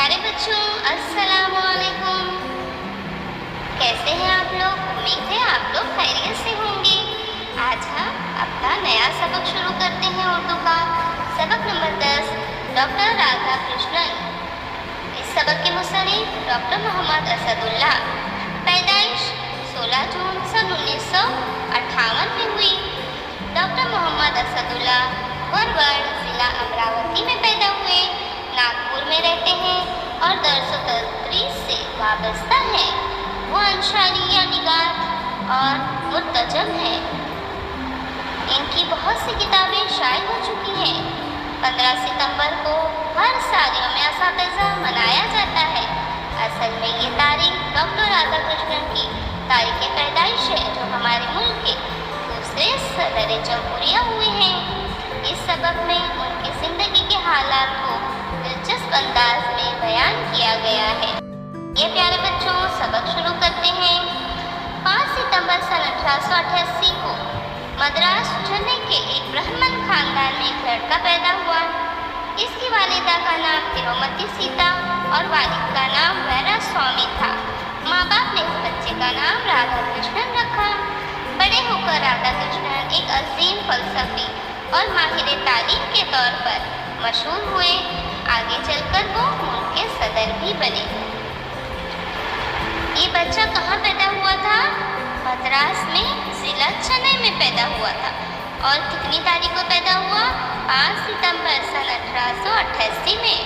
प्यारे बच्चों, अस्सलाम वालेकुम। कैसे हैं आप लोग? उम्मीद है आप लोग खैरियत से होंगे। आज हम अपना नया सबक शुरू करते हैं उर्दू का। सबक नंबर 10, डॉक्टर राधा कृष्णन। इस सबक के मुसन्निफ डॉक्टर मोहम्मद असदुल्लाह। पैदाइश 16 जून सन 1958 में हुई। डॉक्टर मोहम्मद असदुल्लाह वरवड़ जिला अमरावती में पैदा हुए। नागपुर में रहते हैं और दर्स व तदरीस से वाबस्ता है। वो अंशारी या निगार और मुर्तजम है। इनकी बहुत सी किताबें शाये हो चुकी हैं। 15 सितंबर को हर साल यौम असातिज़ा मनाया जाता है। असल में ये तारीख डॉक्टर राधा कृष्णन की तारीख़ पैदाइश है, जो हमारे मुल्क के दूसरे सदर जमहूरिया हुए हैं। इस सबक में उनकी ज़िंदगी के हालात को दिलचस्प अंदाज में बयान किया गया है। ये प्यारे बच्चों, सबक शुरू करते हैं। 5 सितंबर सन 1888 को मद्रास चेन्नई के एक ब्राह्मण खानदान में एक लड़का पैदा हुआ। इसकी वालिदा का नाम तिरुमती सीता और वालिद का नाम वैरा स्वामी था। माँ बाप ने इस बच्चे का नाम राधा कृष्णन रखा। बड़े होकर राधा कृष्णन एक अजीम फलसफी और माहिर तालीम के तौर पर मशहूर हुए। आगे चलकर वो मुल्क के सदर भी बने। ये बच्चा कहाँ पैदा हुआ था? मद्रास में जिला चेन्नई में पैदा हुआ था। और कितनी तारीख को पैदा हुआ? 5 सितंबर सन 1888 में।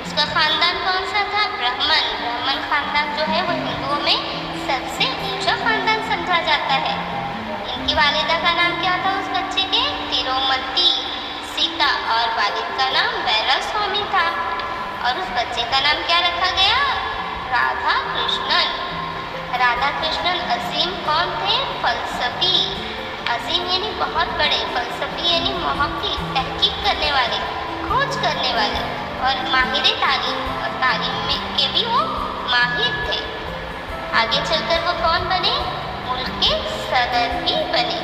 इसका खानदान कौन सा था? ब्राह्मण खानदान जो है वो हिंदुओं में सबसे ऊंचा खानदान समझा जाता है। इनकी वालिदा का नाम क्या था उस बच्चे के? तिरुमती सीता और वालिद का नाम वैरा स्वामी था। और उस बच्चे का नाम क्या रखा गया? राधा कृष्णन। राधा कृष्णन अजीम कौन थे? फलसफी। अजीम यानी बहुत बड़े, फलसफी यानी मुहक्किक, तहकीक करने वाले, खोज करने वाले, और माहिर तालीम, और तालीम में के भी वो माहिर थे। आगे चलकर वो कौन बने? मुल्क के सदर भी बने।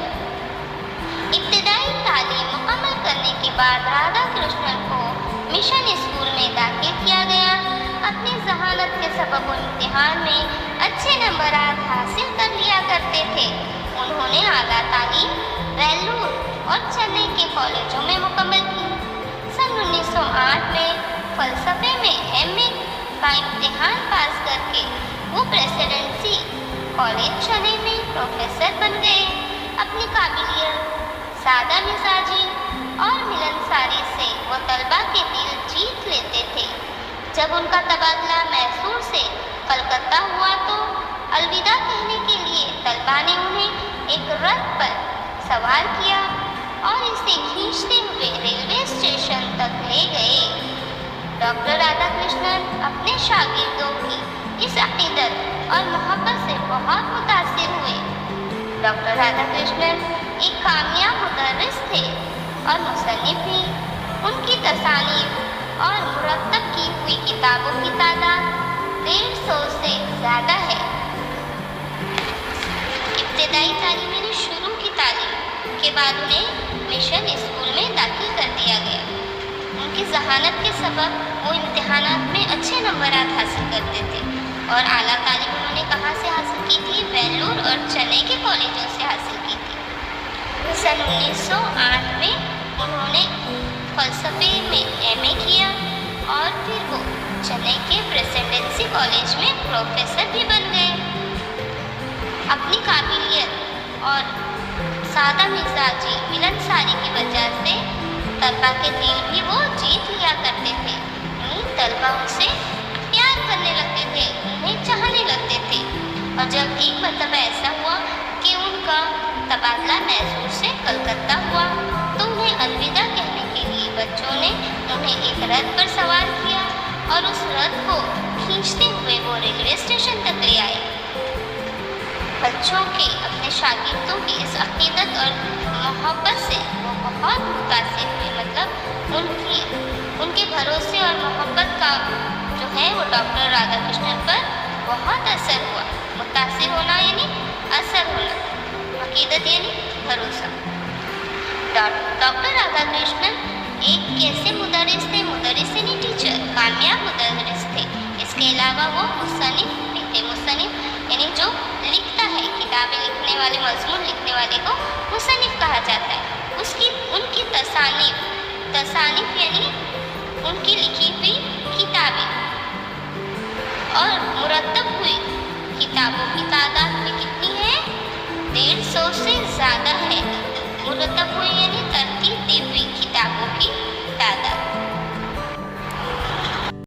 इब्तिदाई तालीम मुकम्मल करने के बाद राधा कृष्णन को मिशन स्कूल में दाखिल किया गया। अपनी जहानत के सबब इम्तिहान में अच्छे नंबरात हासिल कर लिया करते थे। उन्होंने आला तालीम वेल्लूर और चेन्नई के कॉलेजों में मुकम्मल की। सन 1908 में फ़लसफ़े में एमए का इम्तिहान पास करके वो प्रेसिडेंसी कॉलेज चेन्नई में प्रोफेसर बन गए। अपनी काबिलियत, सादा मिजाजी और मिलनसारी से वो तलबा के दिल जीत लेते थे। जब उनका तबादला मैसूर से कलकत्ता हुआ तो अलविदा कहने के लिए तलबा ने उन्हें एक रथ पर सवार किया और इसे खींचते हुए रेलवे स्टेशन तक ले गए। डॉक्टर राधा कृष्णन अपने शागिर्दों की इस अकीदत और मोहब्बत से बहुत मुतासिर हुए। डॉक्टर राधा कृष्णन एक कामयाब मुदर्रिस थे और मुसन्निफ भी। उनकी तसानीफ और मुरतब की हुई किताबों की तादाद 150 से ज़्यादा है। इब्तिदाई तालीम यानी शुरू की तालीम के बाद उन्हें मिशन स्कूल में दाखिल कर दिया गया। उनकी जहानत के सबब वो इम्तिहानात में अच्छे नंबरात हासिल करते थे। और आला तालीम उन्होंने कहाँ से हासिल की थी? वेल्लूर और चेन्नई के कॉलेजों से हासिल की थी। सन 1908 में उन्होंने फ़लसफ़े में एमए किया और फिर वो चेन्नई के प्रेसिडेंसी कॉलेज में प्रोफेसर भी बन गए। अपनी काबिलियत और सादा मिजाजी, मिलनसारी की वजह से तलबा के दिल भी वो जीत लिया करते थे। तलबा उनसे प्यार करने लगते थे, उन्हें चाहने लगते थे। और जब एक मरतबा ऐसा हुआ कि उनका तबादला मैसूर से कलकत्ता हुआ तो उन्हें अलविदा कहने के लिए बच्चों ने उन्हें एक रथ पर सवार किया और उस रथ को खींचते हुए वो रेलवे स्टेशन तक ले आए। बच्चों के अपने शागिर्दों की इस अकीदत और मोहब्बत से वो बहुत मुतासिर हुए। मतलब उनके भरोसे और मोहब्बत का जो है वो डॉक्टर राधा कृष्णन पर बहुत असर हुआ। मुतासिर होना यानी असर होना, अकीदत यानी भरोसा। डॉक्टर राधा कृष्णन एक कैसे मुदर्रिस थे? मुदर्रिस यानी टीचर, कामयाब मुदर्रिस थे। کے علاوہ وہ مصنف بھی تھے. مصنف یعنی جو لکھتا ہے، کتابیں لکھنے والے، مضمون لکھنے والے کو مصنف کہا جاتا ہے. ان کی تصانیف یعنی ان کی لکھی ہوئی کتابیں، اور مرتب ہوئی کتابوں کی تعداد میں کتنی ہے؟ 150 سے زیادہ ہے. مرتب ہوئی یعنی ترتیب دی ہوئی کتابوں کی